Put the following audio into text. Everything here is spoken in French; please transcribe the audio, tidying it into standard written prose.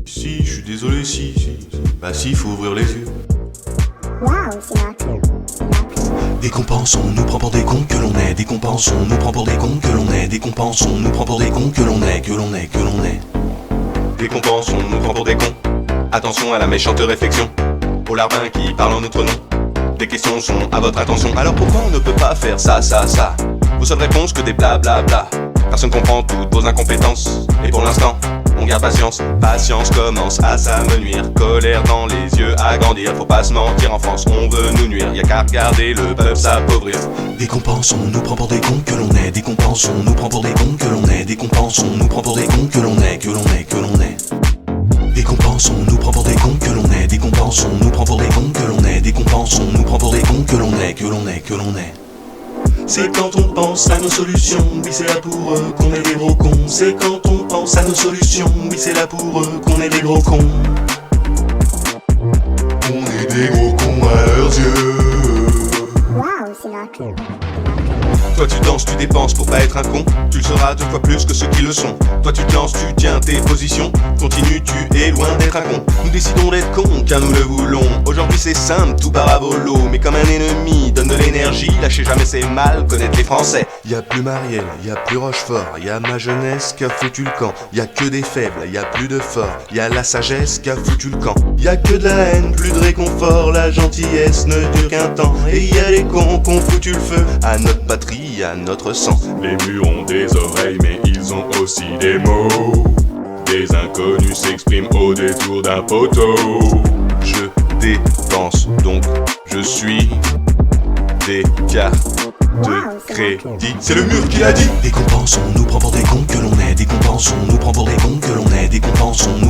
Si, je suis désolé, si. Bah si, faut ouvrir les yeux. Waouh, c'est marqué. Dès qu'on pense, on nous prend pour des cons que l'on est. Dès qu'on pense, on nous prend pour des cons que l'on est. Dès qu'on pense, on nous prend pour des cons que l'on est, que l'on est, que l'on est. Dès qu'on pense, on nous prend pour des cons. Attention à la méchante réflexion. Aux larbins qui parlent en notre nom. Des questions sont à votre attention. Alors pourquoi on ne peut pas faire ça? Vos seules réponses que des blablabla. Personne comprend toutes vos incompétences. Et pour l'instant, on garde patience. Patience commence à s'amenuire. Colère dans les yeux à grandir. Faut pas se mentir, en France on veut nous nuire. Y'a qu'à regarder le peuple s'appauvrir. Dès qu'on pense, on nous prend pour des cons que l'on est. Dès qu'on pense, on nous prend pour des cons que l'on est. Dès qu'on pense, on nous prend pour des cons que l'on est, que l'on est, que l'on est. Dès qu'on pense, on nous prend pour des cons que l'on est. Dès qu'on pense, on nous prend pour des cons que l'on est. Dès qu'on pense, on nous prend pour des cons que l'on est, que l'on est, que l'on est. C'est quand on pense à nos solutions, oui c'est là pour eux qu'on est des gros cons. C'est quand on pense à nos solutions, oui c'est là pour eux qu'on est des gros cons. On est des gros cons à leurs yeux. Waouh, c'est marqué. Toi tu danses, tu dépenses pour pas être un con. Tu le seras 2 fois plus que ceux qui le sont. Toi tu te lances, tu tiens tes positions. Continue, tu es loin d'être un con. Nous décidons d'être cons car nous le voulons. Aujourd'hui c'est simple, tout part à volo. Mais comme un ennemi donne de l'énergie, lâcher jamais c'est mal, connaître les Français. Y'a plus Marielle, y'a plus Rochefort. Y'a ma jeunesse qui a foutu le camp. Y'a que des faibles, y'a plus de forts. Y'a la sagesse qui a foutu le camp. Y'a que de la haine, plus de réconfort. La gentillesse ne dure qu'un temps. Et y'a les cons qui ont foutu le feu à notre patrie, à notre sang. Les murs ont des oreilles mais ils ont aussi des mots. Des inconnus s'expriment au détour d'un poteau. Je dépense donc je suis des cartes de crédit. C'est le mur qui l'a dit. Dès qu'on pense, on nous prend pour des cons que l'on est. Dès qu'on pense, on nous prend pour des cons que l'on est. Dès qu'on pense, on